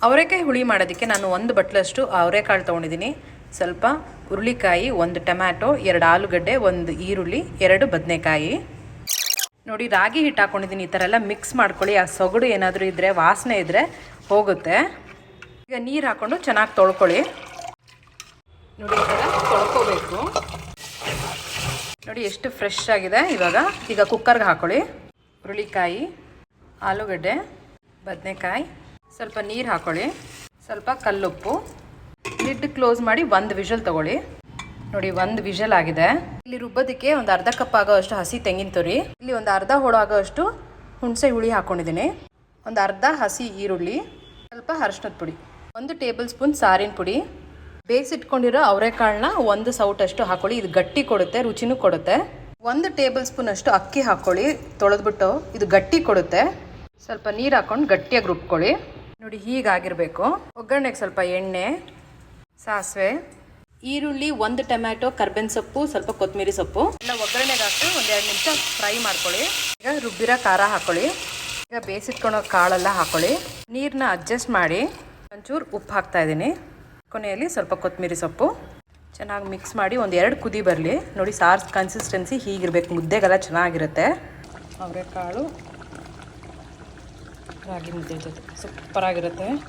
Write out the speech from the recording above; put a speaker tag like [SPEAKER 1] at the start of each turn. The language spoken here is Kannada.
[SPEAKER 1] ಅವರೆಕಾಯಿ ಹುಳಿ ಮಾಡೋದಕ್ಕೆ ನಾನು 1 ಬಟ್ಲಷ್ಟು ಅವರೆಕಾಳು ತೊಗೊಂಡಿದ್ದೀನಿ. ಸ್ವಲ್ಪ ಹುರುಳಿಕಾಯಿ, 1 ಟೊಮ್ಯಾಟೊ, 2 ಆಲೂಗಡ್ಡೆ, 1 ಈರುಳ್ಳಿ, 2 ಬದನೆಕಾಯಿ. ನೋಡಿ ರಾಗಿ ಹಿಟ್ಟು ಹಾಕ್ಕೊಂಡಿದ್ದೀನಿ. ಈ ಥರ ಎಲ್ಲ ಮಿಕ್ಸ್ ಮಾಡ್ಕೊಳ್ಳಿ. ಆ ಸೊಗಡು ಏನಾದರೂ ಇದ್ದರೆ, ವಾಸನೆ ಇದ್ದರೆ ಹೋಗುತ್ತೆ. ಈಗ ನೀರು ಹಾಕ್ಕೊಂಡು ಚೆನ್ನಾಗಿ ತೊಳ್ಕೊಳ್ಳಿ. ನೋಡಿ ಈ ಥರ ತೊಳ್ಕೊಬೇಕು. ನೋಡಿ ಎಷ್ಟು ಫ್ರೆಶ್ ಆಗಿದೆ. ಈಗ ಕುಕ್ಕರ್ಗೆ ಹಾಕ್ಕೊಳ್ಳಿ. ಹುರುಳಿಕಾಯಿ, ಆಲೂಗಡ್ಡೆ, ಬದನೆಕಾಯಿ, ಸ್ವಲ್ಪ ನೀರು ಹಾಕ್ಕೊಳ್ಳಿ, ಸ್ವಲ್ಪ ಕಲ್ಲುಪ್ಪು, ಲಿಡ್ ಕ್ಲೋಸ್ ಮಾಡಿ 1 ವಿಷಲ್ ತೊಗೊಳ್ಳಿ. ನೋಡಿ 1 ವಿಷಲ್ ಆಗಿದೆ. ಇಲ್ಲಿ ರುಬ್ಬೋದಕ್ಕೆ ಒಂದು ಅರ್ಧ ಕಪ್ ಆಗೋ ಅಷ್ಟು ಹಸಿ ತೆಂಗಿನ ತುರಿ, ಇಲ್ಲಿ ಒಂದು ಅರ್ಧ ಹೋಳು ಆಗೋ ಅಷ್ಟು ಹುಣಸೆ ಹುಳಿ ಹಾಕ್ಕೊಂಡಿದ್ದೀನಿ, ಒಂದು ಅರ್ಧ ಹಸಿ ಈರುಳ್ಳಿ, ಸ್ವಲ್ಪ ಅರಿಶಿನದ ಪುಡಿ, 1 ಟೇಬಲ್ ಸ್ಪೂನ್ ಸಾರಿನ ಪುಡಿ, ಬೇಯಿಸಿಟ್ಕೊಂಡಿರೋ ಅವರೆಕಾಳನ್ನ 1 ಸೌಟಷ್ಟು ಹಾಕ್ಕೊಳ್ಳಿ. ಇದು ಗಟ್ಟಿ ಕೊಡುತ್ತೆ, ರುಚಿನೂ ಕೊಡುತ್ತೆ. 1 ಟೇಬಲ್ ಸ್ಪೂನ್ ಅಷ್ಟು ಅಕ್ಕಿ ಹಾಕ್ಕೊಳ್ಳಿ ತೊಳೆದ್ಬಿಟ್ಟು. ಇದು ಗಟ್ಟಿ ಕೊಡುತ್ತೆ. ಸ್ವಲ್ಪ ನೀರು ಹಾಕ್ಕೊಂಡು ಗಟ್ಟಿಯಾಗಿ ರುಬ್ಕೊಳ್ಳಿ. ನೋಡಿ ಹೀಗಾಗಿರಬೇಕು. ಒಗ್ಗರಣೆಗೆ ಸ್ವಲ್ಪ ಎಣ್ಣೆ, ಸಾಸಿವೆ, ಈರುಳ್ಳಿ, 1 ಟೊಮ್ಯಾಟೊ, ಕರ್ಬೇವಿನ ಸೊಪ್ಪು, ಸ್ವಲ್ಪ ಕೊತ್ತಂಬರಿ ಸೊಪ್ಪು ಎಲ್ಲ ಒಗ್ಗರಣೆಗೆ ಹಾಕಿ 1-2 ನಿಮಿಷ ಫ್ರೈ ಮಾಡ್ಕೊಳ್ಳಿ. ಈಗ ರುಬ್ಬಿರೋ ಖಾರ ಹಾಕ್ಕೊಳ್ಳಿ. ಈಗ ಬೇಯಿಸಿಟ್ಕೊಳ್ಳೋ ಕಾಳೆಲ್ಲ ಹಾಕ್ಕೊಳ್ಳಿ. ನೀರನ್ನ ಅಡ್ಜಸ್ಟ್ ಮಾಡಿ ಒಂಚೂರು ಉಪ್ಪು ಹಾಕ್ತಾಯಿದ್ದೀನಿ. ಕೊನೆಯಲ್ಲಿ ಸ್ವಲ್ಪ ಕೊತ್ತಂಬರಿ ಸೊಪ್ಪು ಚೆನ್ನಾಗಿ ಮಿಕ್ಸ್ ಮಾಡಿ 1-2 ಕುದಿ ಬರಲಿ. ನೋಡಿ ಸಾರು ಕನ್ಸಿಸ್ಟೆನ್ಸಿ ಹೀಗಿರಬೇಕು. ಮುದ್ದೆಗೆಲ್ಲ ಚೆನ್ನಾಗಿರುತ್ತೆ. ಅವರೆಕಾಳು ರಾಗಿ ಮುದ್ದೆ ಜೊತೆ ಸೂಪರಾಗಿರುತ್ತೆ.